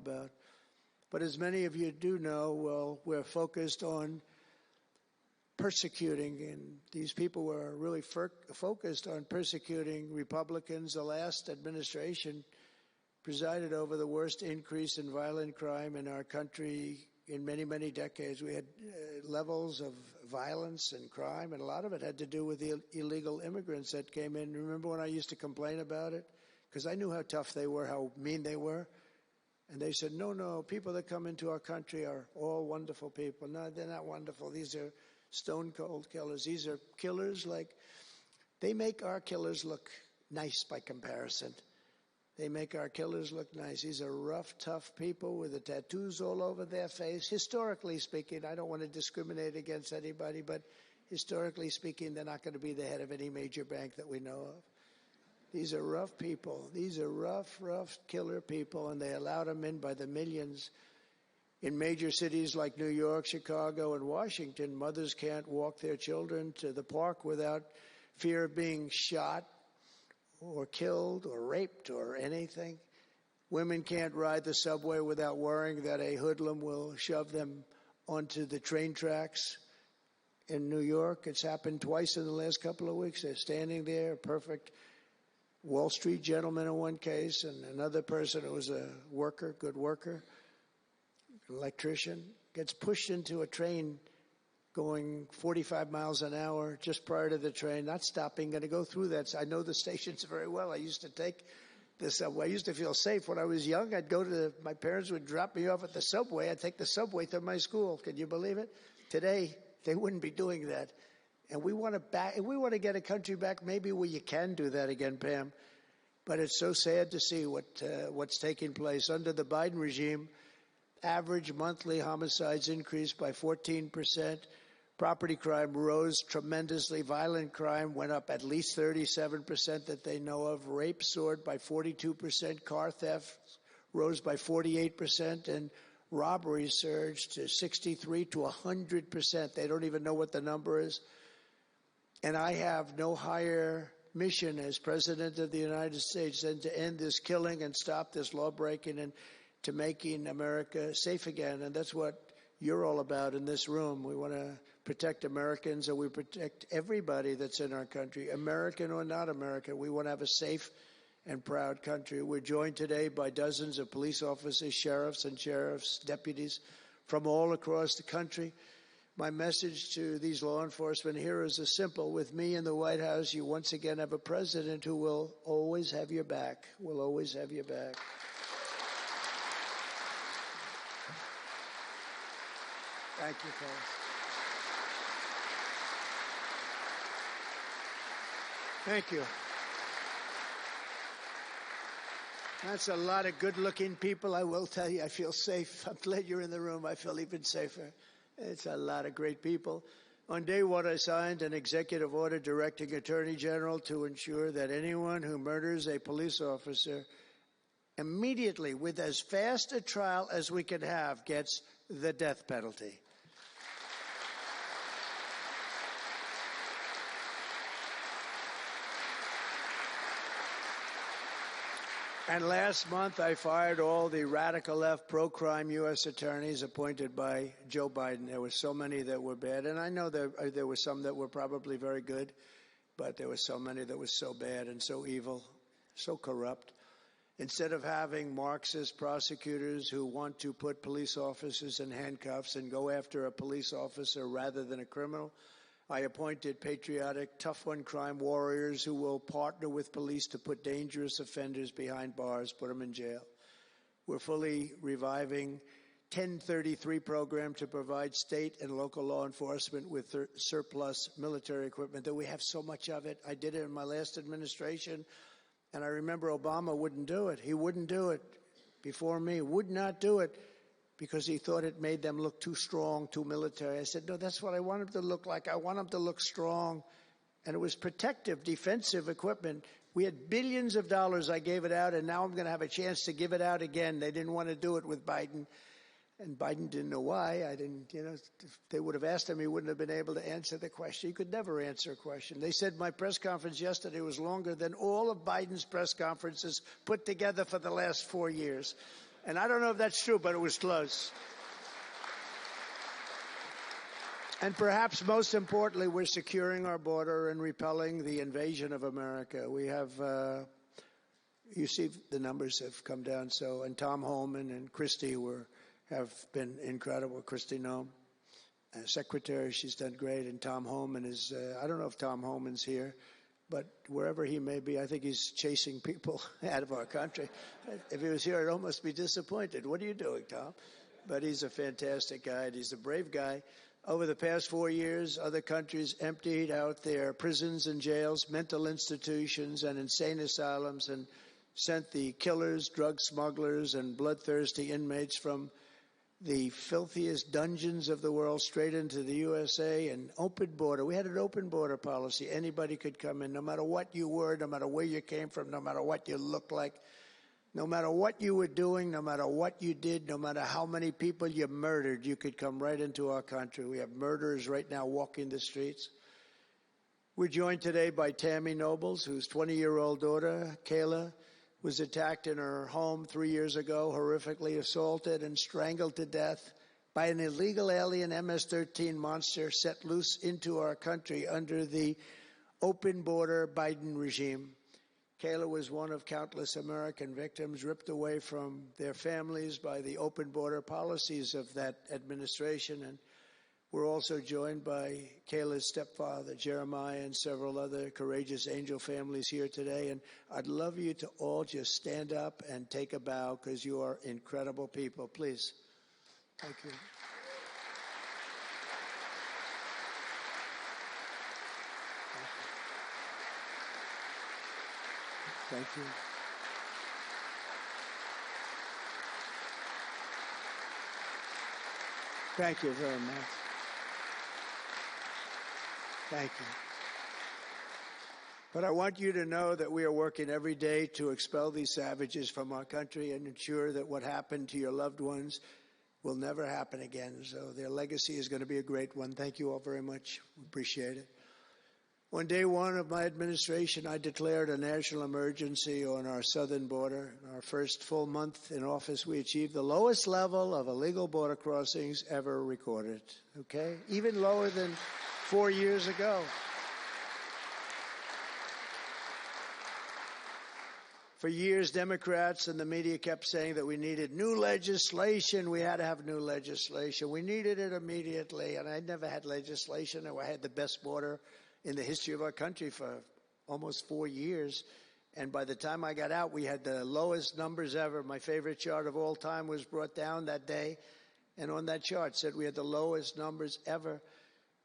about. But as many of you do know, well, we're focused on persecuting, and these people were really focused on persecuting Republicans. The last administration presided over the worst increase in violent crime in our country in many, many decades. We had levels of violence and crime, and a lot of it had to do with the illegal immigrants that came in. Remember when I used to complain about it? Because I knew how tough they were, how mean they were. And they said, no, people that come into our country are all wonderful people. No, they're not wonderful. These are stone-cold killers. These are killers they make our killers look nice by comparison. They make our killers look nice. These are rough, tough people with the tattoos all over their face. Historically speaking, I don't want to discriminate against anybody, but historically speaking, they're not going to be the head of any major bank that we know of. These are rough people. These are rough killer people, and they allow them in by the millions. In major cities like New York, Chicago, and Washington, mothers can't walk their children to the park without fear of being shot or killed or raped or anything. Women can't ride the subway without worrying that a hoodlum will shove them onto the train tracks. In New York, it's happened twice in the last couple of weeks. They're standing there, perfect Wall Street gentleman in one case, and another person who was a worker, good worker, electrician, gets pushed into a train going 45 miles an hour just prior to the train, not stopping, going to go through that. I know the stations very well. I used to take the subway. I used to feel safe. When I was young, I'd go to my parents would drop me off at the subway. I'd take the subway to my school. Can you believe it? Today, they wouldn't be doing that. And we want to get a country back maybe where you can do that again, Pam. But it's so sad to see what's taking place. Under the Biden regime, average monthly homicides increased by 14%. Property crime rose tremendously. Violent crime went up at least 37% that they know of. Rape soared by 42%. Car theft rose by 48%. And robbery surged to 63 to 100%. They don't even know what the number is. And I have no higher mission as President of the United States than to end this killing and stop this law-breaking and to making America safe again. And that's what you're all about in this room. We want to protect Americans, and we protect everybody that's in our country, American or not American. We want to have a safe and proud country. We're joined today by dozens of police officers, sheriffs and sheriffs, deputies from all across the country. My message to these law enforcement heroes is simple. With me in the White House, you once again have a president who will always have your back, will always have your back. Thank you, fellas. Thank you. That's a lot of good-looking people. I will tell you, I feel safe. I'm glad you're in the room. I feel even safer. It's a lot of great people. On day one, I signed an executive order directing Attorney General to ensure that anyone who murders a police officer immediately, with as fast a trial as we can have, gets the death penalty. And last month, I fired all the radical left pro-crime U.S. attorneys appointed by Joe Biden. There were so many that were bad. And I know there were some that were probably very good, but there were so many that were so bad and so evil, so corrupt. Instead of having Marxist prosecutors who want to put police officers in handcuffs and go after a police officer rather than a criminal, I appointed patriotic, tough-on-crime warriors who will partner with police to put dangerous offenders behind bars, put them in jail. We're fully reviving 1033 program to provide state and local law enforcement with surplus military equipment, that we have so much of it. I did it in my last administration, and I remember Obama wouldn't do it. He wouldn't do it before me, would not do it, because he thought it made them look too strong, too military. I said, no, that's what I want them to look like. I want them to look strong. And it was protective, defensive equipment. We had billions of dollars. I gave it out, and now I'm going to have a chance to give it out again. They didn't want to do it with Biden, and Biden didn't know why. If they would have asked him, he wouldn't have been able to answer the question. He could never answer a question. They said my press conference yesterday was longer than all of Biden's press conferences put together for the last 4 years. And I don't know if that's true, but it was close. And perhaps most importantly, we're securing our border and repelling the invasion of America. We have, you see the numbers have come down. So, and Tom Homan and Christie have been incredible. Christie Noem, Secretary, she's done great. And Tom Homan is, I don't know if Tom Homan's here, but wherever he may be, I think he's chasing people out of our country. If he was here, I'd almost be disappointed. What are you doing, Tom? But he's a fantastic guy, and he's a brave guy. Over the past 4 years, other countries emptied out their prisons and jails, mental institutions, and insane asylums, and sent the killers, drug smugglers, and bloodthirsty inmates from the filthiest dungeons of the world straight into the USA. And open border. We had an open border policy. Anybody could come in, no matter what you were, no matter where you came from, no matter what you looked like, no matter what you were doing, no matter what you did, no matter how many people you murdered, you could come right into our country. We have murderers right now walking the streets. We're joined today by Tammy Nobles, whose 20-year-old daughter, Kayla, was attacked in her home 3 years ago, horrifically assaulted and strangled to death by an illegal alien MS-13 monster set loose into our country under the open border Biden regime. Kayla was one of countless American victims ripped away from their families by the open border policies of that administration. And we're also joined by Kayla's stepfather, Jeremiah, and several other courageous angel families here today. And I'd love you to all just stand up and take a bow, because you are incredible people. Please. Thank you. Thank you. Thank you very much. Thank you. But I want you to know that we are working every day to expel these savages from our country and ensure that what happened to your loved ones will never happen again. So their legacy is going to be a great one. Thank you all very much. We appreciate it. On day one of my administration, I declared a national emergency on our southern border. In our first full month in office, we achieved the lowest level of illegal border crossings ever recorded, okay? Even lower than 4 years ago. For years, Democrats and the media kept saying that we needed new legislation. We had to have new legislation. We needed it immediately, and I never had legislation. I had the best border in the history of our country for almost 4 years. And by the time I got out, we had the lowest numbers ever. My favorite chart of all time was brought down that day. And on that chart said we had the lowest numbers ever.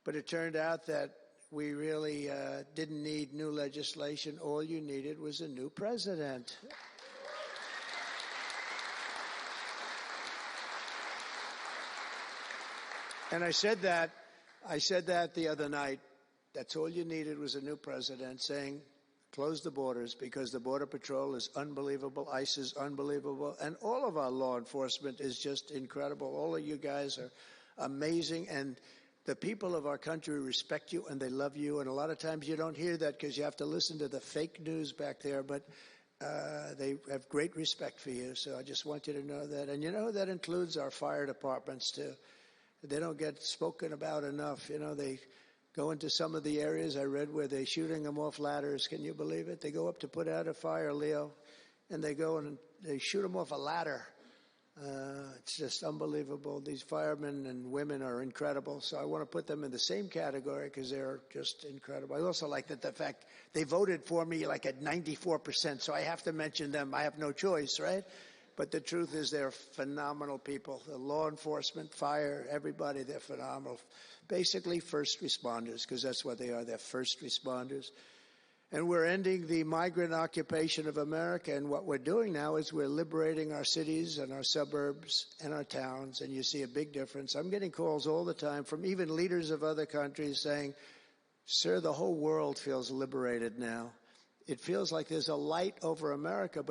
But it turned out that we really didn't need new legislation. All you needed was a new president. And I said that the other night. That's all you needed was a new president saying, close the borders, because the Border Patrol is unbelievable, ICE is unbelievable, and all of our law enforcement is just incredible. All of you guys are amazing, and the people of our country respect you and they love you. And a lot of times you don't hear that because you have to listen to the fake news back there, but they have great respect for you. So I just want you to know that. And you know, that includes our fire departments too. They don't get spoken about enough. You know, they go into some of the areas I read where they're shooting them off ladders. Can you believe it? They go up to put out a fire, Leo, and they go and they shoot them off a ladder. It's just unbelievable. These firemen and women are incredible. So I want to put them in the same category because they're just incredible. I also like that the fact they voted for me like at 94%. So I have to mention them. I have no choice, right? But the truth is they're phenomenal people. The law enforcement, fire, everybody, they're phenomenal. Basically first responders, because that's what they are. They're first responders. And we're ending the migrant occupation of America. And what we're doing now is we're liberating our cities and our suburbs and our towns. And you see a big difference. I'm getting calls all the time from even leaders of other countries saying, sir, the whole world feels liberated now. It feels like there's a light over America.